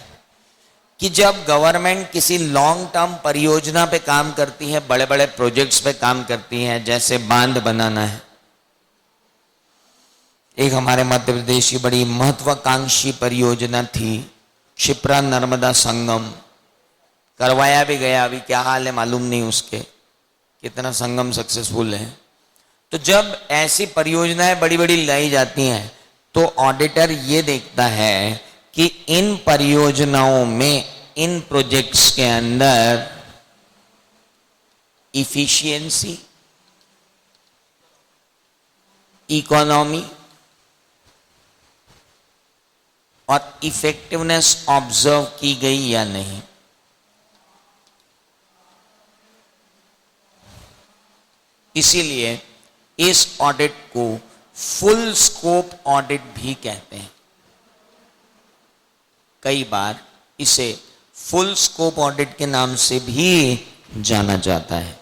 कि जब गवर्नमेंट किसी लॉन्ग टर्म परियोजना पे काम करती है, बड़े बड़े प्रोजेक्ट्स पे काम करती है, जैसे बांध बनाना है। एक हमारे मध्य प्रदेश की बड़ी महत्वाकांक्षी परियोजना थी क्षिप्रा नर्मदा संगम, करवाया भी गया, अभी क्या हाल है मालूम नहीं उसके, कितना संगम सक्सेसफुल है। तो जब ऐसी परियोजनाएं बड़ी बड़ी लाई जाती हैं तो ऑडिटर ये देखता है कि इन परियोजनाओं में, इन प्रोजेक्ट्स के अंदर इफिशियंसी, इकोनॉमी और इफेक्टिवनेस ऑब्जर्व की गई या नहीं। इसीलिए इस ऑडिट को फुल स्कोप ऑडिट भी कहते हैं। कई बार इसे फुल स्कोप ऑडिट के नाम से भी जाना जाता है।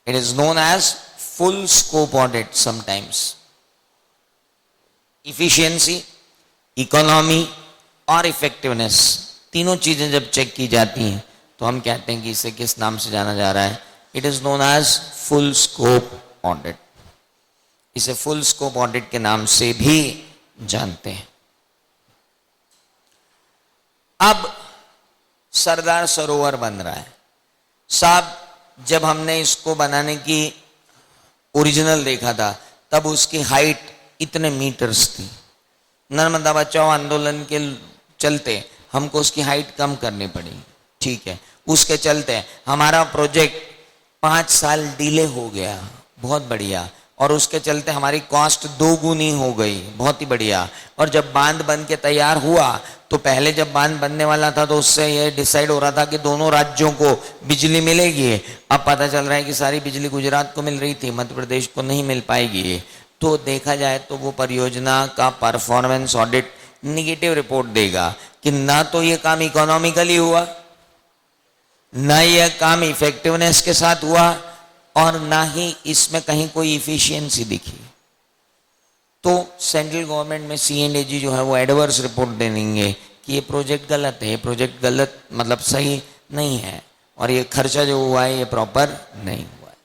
It is known as full scope audit sometimes. Efficiency, economy और इफेक्टिवनेस, तीनों चीजें जब चेक की जाती हैं तो हम कहते हैं कि इसे किस नाम से जाना जा रहा है? It is known as full scope audit. इसे फुल स्कोप ऑडिट के नाम से भी जानते हैं। अब सरदार सरोवर बन रहा है साहब, जब हमने इसको बनाने की ओरिजिनल देखा था तब उसकी हाइट इतने मीटर्स थी। नर्मदा बचाओ आंदोलन के चलते हमको उसकी हाइट कम करनी पड़ी, ठीक है, उसके चलते हमारा प्रोजेक्ट 5 साल डिले हो गया, बहुत बढ़िया, और उसके चलते हमारी कॉस्ट 2 गुनी हो गई, बहुत ही बढ़िया। और जब बांध बन के तैयार हुआ तो पहले जब बांध बनने वाला था तो उससे ये डिसाइड हो रहा था कि दोनों राज्यों को बिजली मिलेगी। अब पता चल रहा है कि सारी बिजली गुजरात को मिल रही थी, मध्य प्रदेश को नहीं मिल पाएगी। तो देखा जाए तो वो परियोजना का परफॉर्मेंस ऑडिट निगेटिव रिपोर्ट देगा कि ना तो ये काम इकोनॉमिकली हुआ, ना यह काम इफेक्टिवनेस के साथ हुआ, और ना ही इसमें कहीं कोई इफिशियंसी दिखी। तो सेंट्रल गवर्नमेंट में CNAG जो है वो एडवर्स रिपोर्ट दे देंगे कि ये प्रोजेक्ट गलत है, ये प्रोजेक्ट गलत मतलब सही नहीं है, और ये खर्चा जो हुआ है ये प्रॉपर नहीं हुआ है।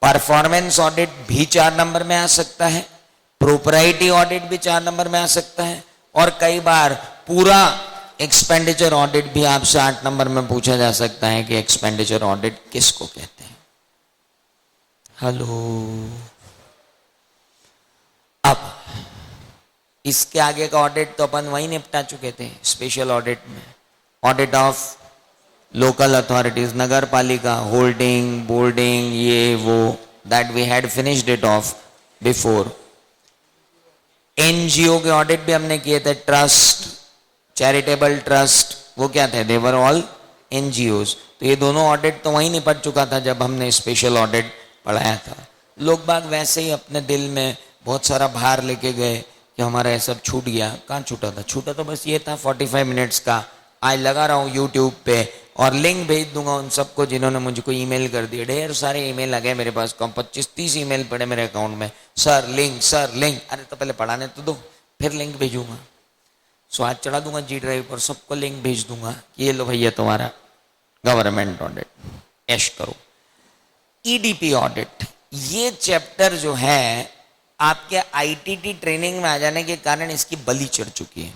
परफॉर्मेंस ऑडिट भी 4 नंबर में आ सकता है, प्रोपराइटी ऑडिट भी 4 नंबर में आ सकता है, और कई बार पूरा एक्सपेंडिचर ऑडिट भी आपसे 8 नंबर में पूछा जा सकता है कि एक्सपेंडिचर ऑडिट किसको कहते हैं। हेलो, अब इसके आगे का ऑडिट तो अपन वही निपटा चुके थे स्पेशल ऑडिट में, ऑडिट ऑफ लोकल अथॉरिटीज, नगर पालिका, होल्डिंग, बोर्डिंग, ये वो, that we had finished it of before. NGO के ऑडिट भी हमने किए थे, ट्रस्ट, चैरिटेबल ट्रस्ट, वो क्या थे? दे वर ऑल NGOs। तो ये दोनों ऑडिट तो वहीं निपट चुका था जब हमने स्पेशल ऑडिट पढ़ाया था। लोग बाग वैसे ही अपने दिल में बहुत सारा भार लेके गए कि हमारा ये सब छूट गया। कहाँ छूटा था? छूटा तो बस ये था 45 मिनट्स का। आज लगा रहा हूँ यूट्यूब पे और लिंक भेज दूंगा उन सबको जिन्होंने मुझको ईमेल कर दिए। ढेर सारे ईमेल आ गए मेरे पास, कम 25-30 ईमेल पड़े मेरे अकाउंट में, सर लिंक, सर लिंक। अरे तो पहले पढ़ाने तो दो, फिर लिंक भेजूंगा। सो आज चढ़ा दूंगा G ड्राइव पर, सबको लिंक भेज दूंगा कि ये लो भैया तुम्हारा गवर्नमेंट ऑडिट, ऐश करो। EDP ऑडिट, ये चैप्टर जो है आपके ITT ट्रेनिंग में आ जाने के कारण इसकी बलि चढ़ चुकी है।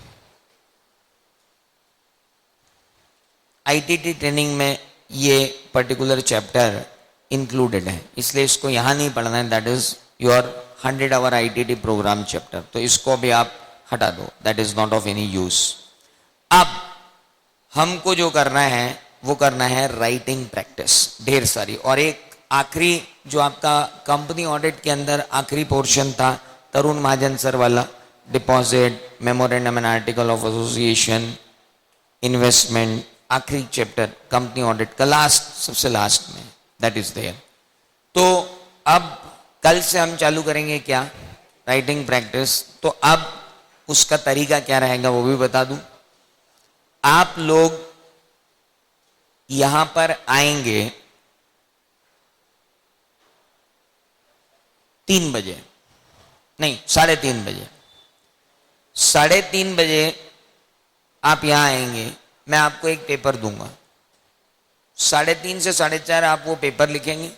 ITT ट्रेनिंग में ये पर्टिकुलर चैप्टर इंक्लूडेड है, इसलिए इसको यहां नहीं पढ़ना है। That is your 100 hour ITT program chapter, तो इसको भी आप हटा दो, that is not of any use. अब हमको जो करना है वो करना है राइटिंग प्रैक्टिस ढेर सारी। और एक आखिरी जो आपका कंपनी ऑडिट के अंदर आखिरी पोर्शन था तरुण महाजन सर वाला, deposit, memorandum and article of association, investment, आखिरी चैप्टर कंपनी ऑडिट का लास्ट, सबसे लास्ट में, दैट इज देयर। तो अब कल से हम चालू करेंगे क्या? Writing practice. तो अब उसका तरीका क्या रहेगा वो भी बता दूं। आप लोग यहां पर आएंगे 3 बजे, नहीं 3:30 बजे, 3:30 बजे आप यहां आएंगे। मैं आपको एक पेपर दूंगा, 3:30 से 4:30 आप वो पेपर लिखेंगे,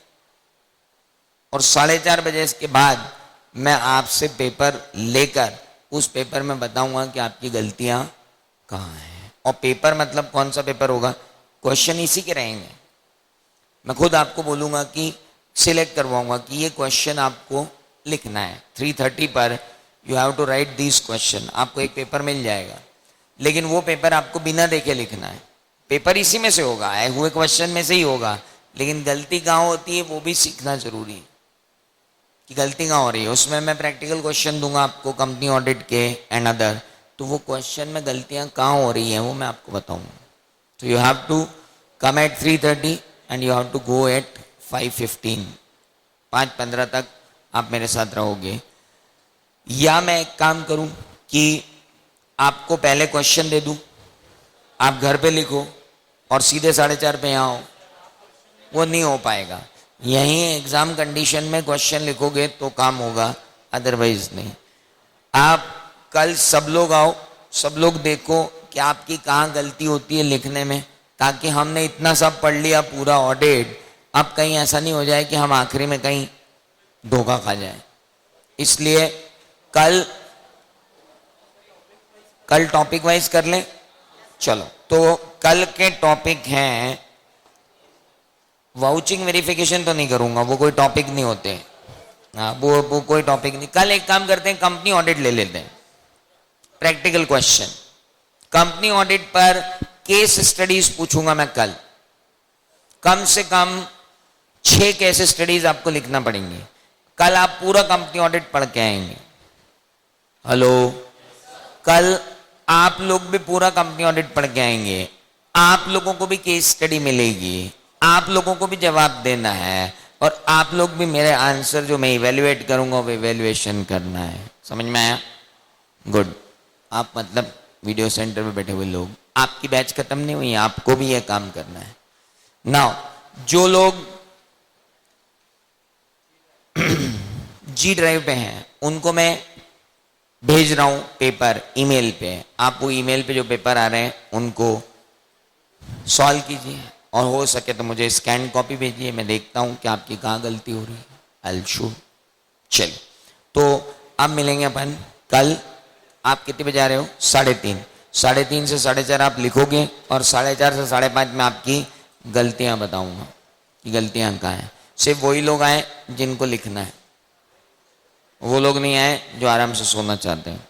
और 4:30 बजे के बाद मैं आपसे पेपर लेकर उस पेपर में बताऊंगा कि आपकी गलतियां कहाँ हैं। और पेपर मतलब कौन सा पेपर होगा? क्वेश्चन इसी के रहेंगे। मैं खुद आपको बोलूंगा कि सिलेक्ट करवाऊंगा कि ये क्वेश्चन आपको लिखना है। 3:30 पर you have to write this question. आपको एक पेपर मिल जाएगा, लेकिन वो पेपर आपको बिना देखे लिखना है। पेपर इसी में से होगा, आए हुए क्वेश्चन में से ही होगा, लेकिन गलती कहाँ होती है वो भी सीखना जरूरी है कि गलती कहाँ हो रही है। उसमें मैं प्रैक्टिकल क्वेश्चन दूंगा आपको कंपनी ऑडिट के एंड अदर, तो वो क्वेश्चन में गलतियाँ कहाँ हो रही हैं वो मैं आपको बताऊंगा। तो you have to come at 3:30 and you have to go at 5:15, 5:15 तक आप मेरे साथ रहोगे। या मैं एक काम करूं कि आपको पहले क्वेश्चन दे दूं, आप घर पे लिखो और सीधे 4:30 पे यहाँ आओ। वो नहीं हो पाएगा। यहीं एग्जाम कंडीशन में क्वेश्चन लिखोगे तो काम होगा, अदरवाइज नहीं। आप कल सब लोग आओ, सब लोग देखो कि आपकी कहाँ गलती होती है लिखने में, ताकि हमने इतना सब पढ़ लिया पूरा ऑडिट, अब कहीं ऐसा नहीं हो जाए कि हम आखिरी में कहीं धोखा खा जाए। इसलिए कल टॉपिक वाइज कर लें। चलो, तो कल के टॉपिक हैं, वाउचिंग वेरिफिकेशन तो नहीं करूंगा, वो कोई टॉपिक नहीं होते। हाँ, वो कोई टॉपिक नहीं। कल एक काम करते हैं, कंपनी ऑडिट ले लेते हैं, प्रैक्टिकल क्वेश्चन। कंपनी ऑडिट पर केस स्टडीज पूछूंगा मैं कल, कम से कम 6 केस स्टडीज आपको लिखना पड़ेंगे। कल आप पूरा कंपनी ऑडिट पढ़ के आएंगे। हेलो, कल आप लोग भी पूरा कंपनी ऑडिट पढ़ के आएंगे, आप लोगों को भी केस स्टडी मिलेगी, आप लोगों को भी जवाब देना है, और आप लोग भी मेरे आंसर जो मैं इवेल्युएट करूंगा वो इवेल्युएशन करना है। समझ में आया? गुड। आप मतलब वीडियो सेंटर में बैठे हुए लोग, आपकी बैच खत्म नहीं हुई, आपको भी यह काम करना है। नाउ, जो लोग जी ड्राइव पे हैं उनको मैं भेज रहा हूं पेपर ईमेल पे। आप वो ईमेल पे जो पेपर आ रहे हैं उनको सॉल्व कीजिए, और हो सके तो मुझे स्कैन कॉपी भेजिए, मैं देखता हूं कि आपकी कहाँ गलती हो रही है। I show. चलिए, तो अब मिलेंगे अपन कल। आप कितने बजे आ रहे हो? 3:30। 3:30 से 4:30 आप लिखोगे, और 4:30 से 5:30 में आपकी गलतियां बताऊंगा कि गलतियां कहाँ हैं। सिर्फ वही लोग आए जिनको लिखना है, वो लोग नहीं आए जो आराम से सोना चाहते हैं।